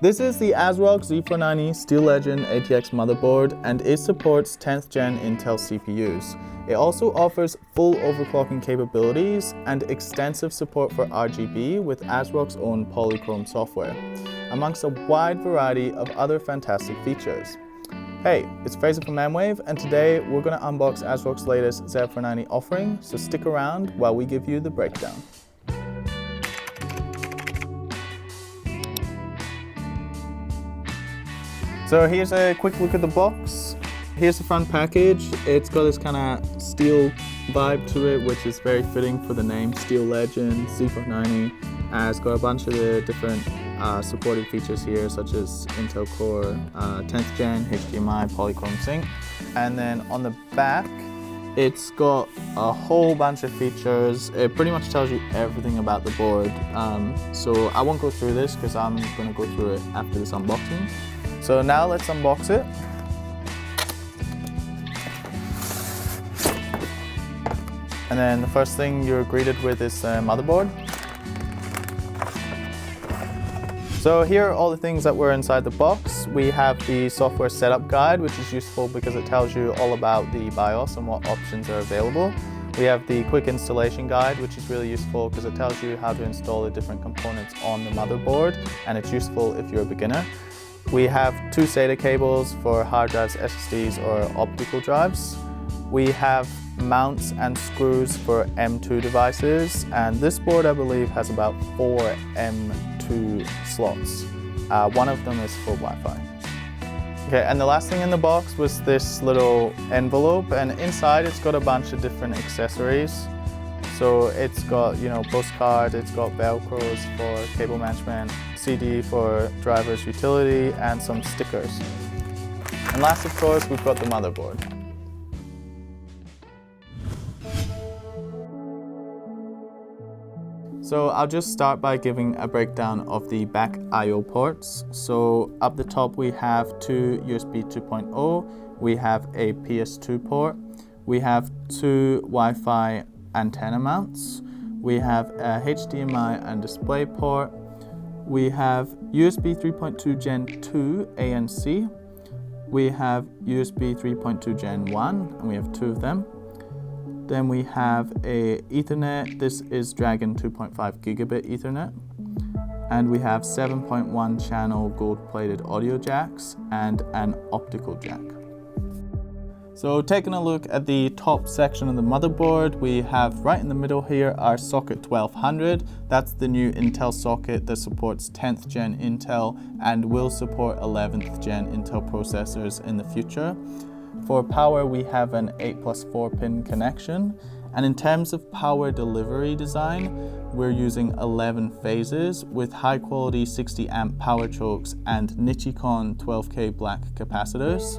This is the ASRock Z490 Steel Legend ATX motherboard, and it supports 10th gen Intel CPUs. It also offers full overclocking capabilities and extensive support for RGB with ASRock's own polychrome software, amongst a wide variety of other fantastic features. Hey, it's Frazer from MWave, and today we're going to unbox ASRock's latest Z490 offering, so stick around while we give you the breakdown. So here's a quick look at the box. Here's the front package. It's got this kind of steel vibe to it, which is very fitting for the name Steel Legend Z490. It's got a bunch of the different supported features here, such as Intel Core 10th gen, HDMI, polychrome sync. And then on the back, it's got a whole bunch of features. It pretty much tells you everything about the board. So I won't go through this because I'm going to go through it after this unboxing. So now let's unbox it. And then the first thing you're greeted with is the motherboard. So here are all the things that were inside the box. We have the software setup guide, which is useful because it tells you all about the BIOS and what options are available. We have the quick installation guide, which is really useful because it tells you how to install the different components on the motherboard, and it's useful if you're a beginner. We have two SATA cables for hard drives, SSDs, or optical drives. We have mounts and screws for M2 devices, and this board, I believe, has about 4 M2 slots. One of them is for Wi-Fi. Okay, and the last thing in the box was this little envelope, and inside it's got a bunch of different accessories. So it's got, postcard, it's got Velcros for cable management, CD for driver's utility, and some stickers. And last, of course, we've got the motherboard. So I'll just start by giving a breakdown of the back I/O ports. So up the top we have two USB 2.0, we have a PS2 port, we have two Wi-Fi antenna mounts, we have a HDMI and display port, we have USB 3.2 Gen 2 ANC, we have USB 3.2 Gen 1, and we have two of them. Then we have a Ethernet. This is Dragon 2.5 gigabit Ethernet. And we have 7.1 channel gold-plated audio jacks and an optical jack. So taking a look at the top section of the motherboard, we have right in the middle here our socket 1200. That's the new Intel socket that supports 10th gen Intel and will support 11th gen Intel processors in the future. For power, we have an 8+4 pin connection, and in terms of power delivery design, we're using 11 phases with high quality 60 amp power chokes and Nichicon 12K black capacitors.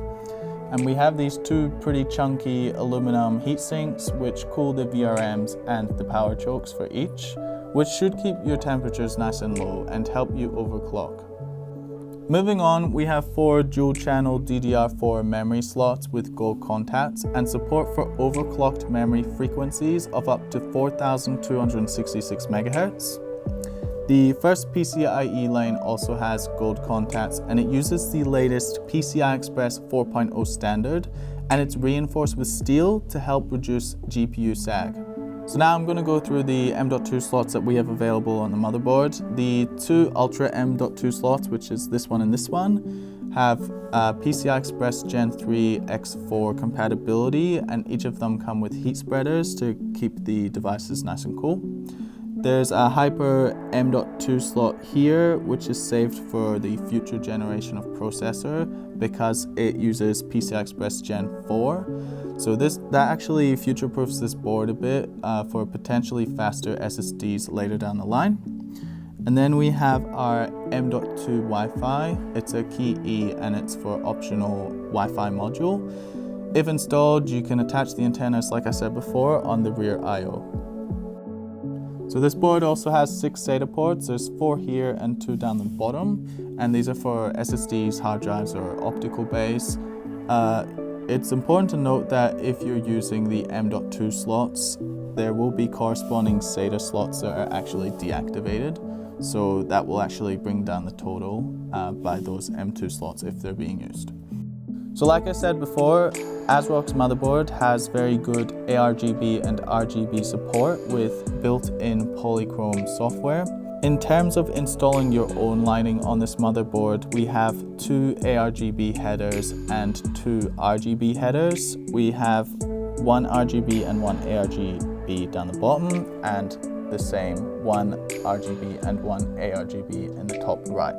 And we have these two pretty chunky aluminum heat sinks which cool the VRMs and the power chokes for each, which should keep your temperatures nice and low and help you overclock. Moving on, we have 4 dual-channel DDR4 memory slots with gold contacts and support for overclocked memory frequencies of up to 4,266 MHz. The first PCIe lane also has gold contacts, and it uses the latest PCI Express 4.0 standard, and it's reinforced with steel to help reduce GPU sag. So now I'm going to go through the M.2 slots that we have available on the motherboard. The two Ultra M.2 slots, which is this one and this one, have PCI Express Gen 3 X4 compatibility, and each of them come with heat spreaders to keep the devices nice and cool. There's a Hyper M.2 slot here, which is saved for the future generation of processor because it uses PCI Express Gen 4. So that actually future-proofs this board a bit for potentially faster SSDs later down the line. And then we have our M.2 Wi-Fi. It's a Key E and it's for optional Wi-Fi module. If installed, you can attach the antennas, like I said before, on the rear I/O. So this board also has 6 SATA ports. There's 4 here and 2 down the bottom, and these are for SSDs, hard drives, or optical bays. It's important to note that if you're using the M.2 slots, there will be corresponding SATA slots that are actually deactivated. So that will actually bring down the total by those M2 slots if they're being used. So like I said before, ASRock's motherboard has very good ARGB and RGB support with built-in polychrome software. In terms of installing your own lighting on this motherboard, we have 2 ARGB headers and 2 RGB headers. We have 1 RGB and 1 ARGB down the bottom, and the same 1 RGB and 1 ARGB in the top right.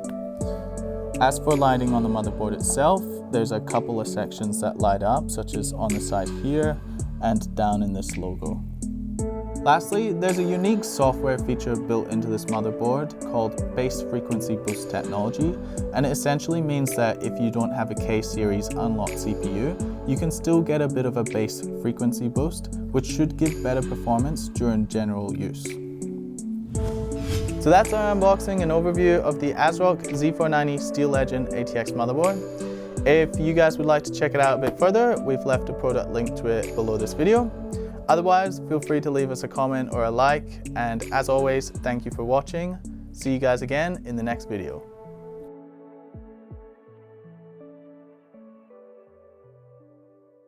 As for lighting on the motherboard itself, there's a couple of sections that light up, such as on the side here and down in this logo. Lastly, there's a unique software feature built into this motherboard called Base Frequency Boost technology, and it essentially means that if you don't have a K-series unlocked CPU, you can still get a bit of a base frequency boost, which should give better performance during general use. So that's our unboxing and overview of the ASRock Z490 Steel Legend ATX motherboard. If you guys would like to check it out a bit further, we've left a product link to it below this video. Otherwise, feel free to leave us a comment or a like, and as always, thank you for watching. See you guys again in the next video.